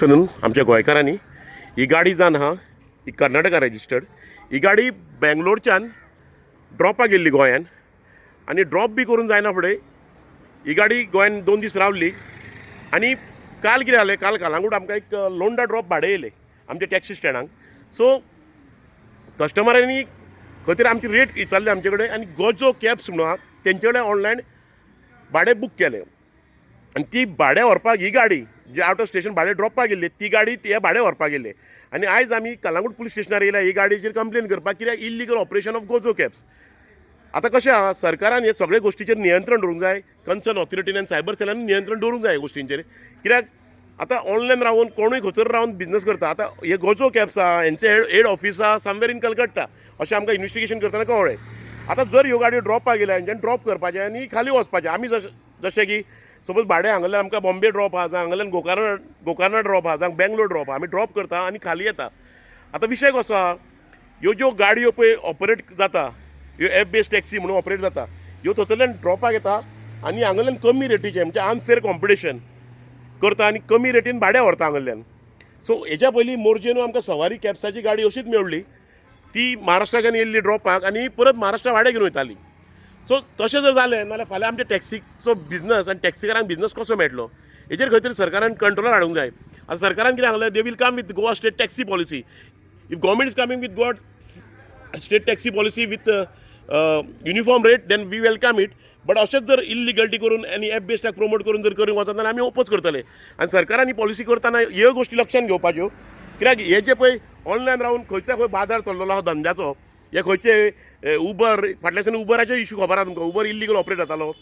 Afternoon आमच्या गोंयकारांनी ही गाडी जावन आहा ही कर्नाटका रजिस्टर्ड. ही गाडी बेंगलोरच्यान ड्रॉपाक गेल्ली गोंयान आनी ड्रॉप बी करून जायना फुडें ही गाडी गोंयान 2 दीस रावली. आनी काल कितें जालें, कालांगूट आमकां एक लोंडा ड्रॉप भाडें येयलें आमच्या टॅक्सी स्टँडाक. सो कस्टमरांनी खंय तरी आमची रेट विचारली आमचे कडेन आनी गोजो कॅब्स म्हणून आहा तेंचे कडेन ऑनलायन भाडें बूक केलें. आनी ती भाडें व्हरपाक ही गाडी जी आउट ऑफ स्टेशन भाडें ड्रॉपाक गेल्ली ती गाडी हे भाडें व्हरपाक गेल्ले. आनी आयज आमी कलांगूट पुलीस स्टेशनार येयल्या ही गाडयेचेर कंप्लेन करपाक, कित्याक illegal operation of Gojo cabs. आतां कशें आहा, सरकारान हे सगळे गोश्टीचेर नियंत्रण दवरूंक जाय, कन्सर्न ऑथॉरिटीन आनी सायबर सेलांनी नियंत्रण दवरूंक जाय ह्या गोश्टींचेर. कित्याक आतां ऑनलायन रावन कोणूय खंयसर रावन बिजनस करता. आतां हे गोजो कॅब्स आहा हेंचे हेड ऑफिस आहा समवेर इन कलकत्ता अशें आमकां इन्वेस्टिगेशन करतना कळ्ळें. आतां जर ह्यो गाडयो ड्रॉपाक गेल्या हेंच्यानी ड्रॉप करपाचें आनी खाली वचपाचें. आमी जशें की सपोज भाडें हांगल्यान आमकां बॉम्बे ड्रॉप आहा, जावं हांगल्यान गोकर्णा ड्रॉप आहा, जावं बेंगलोर ड्रॉप आहा, आमी ड्रॉप करता आनी खाली येता. आतां विशय कसो आहा, ह्यो ज्यो गाडयो पळय ऑपरेट जाता, ह्यो एप बेस्ड टॅक्सी म्हणून ऑपरेट जाता, ह्यो थंयसरल्यान ड्रॉपाक येता आनी हांगल्यान कमी रेटीचें म्हणजे अनफेअर कॉम्पिटिशन करता आनी कमी रेटीन भाडें व्हरता हांगल्यान. सो हेच्या पयलीं मोरजेन आमकां सवारी कॅब्साची गाडी अशीच मेळ्ळी, ती महाराष्ट्राच्यान येयल्ली ड्रॉपाक आनी परत महाराष्ट्रा भाडें घेवन वयताली. सो तशें जर जालें नाल्यार फाल्यां आमच्या टॅक्सीचो बिजनस आनी टॅक्सीकारांक बिजनस कसो मेळटलो हेचेर खंय तरी सरकारान कंट्रोलार हाडूंक जाय. आतां सरकारान कितें सांगलें, they will come with Goa state taxi policy. If government is coming with Goa state taxi policy with uniform rate then we welcome it. But अशेंच जर इलिगलिटी करून आनी एप बेस्डाक प्रमोट करून जर करूंक वचत जाल्यार आमी ओपोज करतले. आनी सरकारान ही पॉलिसी करतना ह्यो गोश्टी लक्षांत घेवपाच्यो. कित्याक हे जे पळय ऑनलायन रावन खंयच्या खंय बाजार चल्लेलो आहा धंद्याचो, हे खंयचे उबर फाटल्याच्यान उबराचे इशू खबर आहा तुमकां. उबर इल्लीगल ऑपरेट जातालो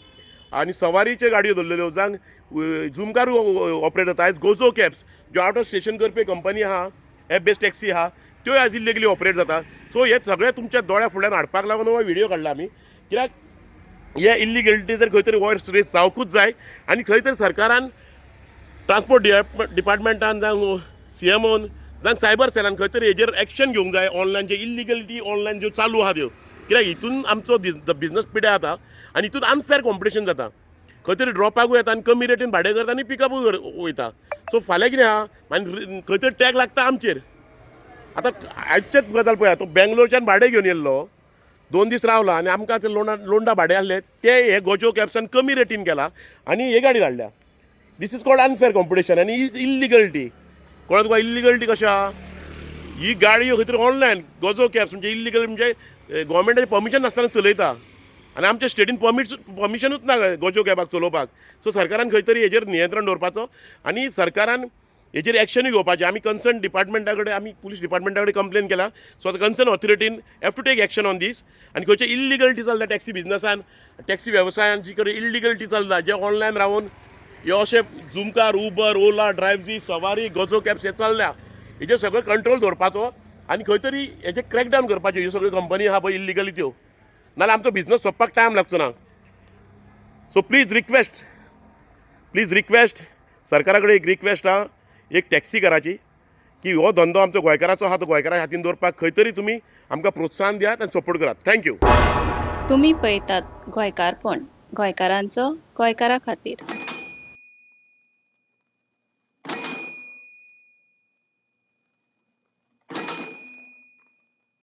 आनी सवारीच्यो गाडयो धरलेल्यो, जावं झुमकारू ऑपरेट जाता. आयज गोजो कॅब्स ज्यो out of station Karpi company आहा, एप बेस्ड टॅक्सी आहा, त्यो आयज इल्लिगली ऑपरेट जाता. सो हे सगळें तुमच्या दोळ्या फुड्यान हाडपाक लागून हो व्हिडिओ काडला आमी. कित्याक हे इल्लिगलिटी जर खंय तरी वॉयस रेस जावंकूच जाय आनी खंय तरी सरकारान ट्रान्सपोर्ट डिपार्टमेंटान जावं CMOन जावं सायबर सेलान खंय तरी हेजेर एक्शन घेवंक जाय. ऑनलायन जे इल्लिगलिटी ऑनलायन ज्यो चालू आहा त्यो, कित्याक हितून आमचो बिजनस पिड्यार जाता आनी हितून अनफेअर कॉम्पिटिशन जाता. खंय तरी ड्रॉपाकूय येता आनी कमी रेटीन भाडें करता आनी पिकअपूय वयता. सो फाल्यां कितें आहा, आनी खंय तरी टॅग लागता आमचेर. आतां आयचेच गजाल पळया, तो बेंगलोरच्यान भाडें घेवन येयल्लो, 2 दीस रावला आनी आमकां ते लोंडा भाडें आहलें ते हे गोजो कॅब्सान कमी रेटीन केला आनी हे गाडी धाडल्या. This is called unfair competition आनी इज इल्लिगलिटी. कळत तुका इल्लिगलिटी कशें आहा, ही गाडयो खंय तरी ऑनलायन गोजो कॅब्स म्हणजे इल्लिगल म्हणजे गव्हर्मेंटाचें परमिशन नासतना चलयता आनी आमच्या स्टेटीन परमिशनूच ना गोजो कॅबाक चलोवपाक. सो सरकारान खंय तरी हेजेर नियंत्रण दवरपाचो आनी सरकारान हेजेर एक्शनूय घेवपाचें. आमी कन्सर्न डिपार्टमेंटा कडेन आमी पुलीस डिपार्टमेंटा कडेन कंप्लेन केला. सो कन्सर्न ऑथॉरिटीन have to take action on this. आनी खंयचे इल्लिगलिटी चलता टॅक्सी बिजनसान, टॅक्सी वेवसायान जी कडेन इल्लिगलिटी चलता, जे ऑनलायन रावन हे अशे झुमकार, उबर, ओला, ड्रायव्हजी, सवारी, गोजो कॅब्स हे चल्ल्या, हेजेर सगळो कंट्रोल दवरपाचो आनी खंय तरी हेजे क्रॅकडावन करपाच्यो. ह्यो सगळ्यो कंपनी आहा पळय इल्लिगली त्यो, नाल्यार आमचो बिजनस सोंपपाक टायम लागचो ना. सो प्लीज रिक्वेस्ट सरकारा कडेन एक रिक्वेस्ट आहा एक टॅक्सीकाराची, की हो धंदो आमचो गोंयकाराचो आहा तो गोंयकारा हातीन दवरपाक खंय तरी तुमी आमकां प्रोत्साहन दियात आनी सपोर्ट करात. थँक्यू. तुम्ही पळयतात गोंयकारपण, गोंयकारांचो गोंयकारा खातीर.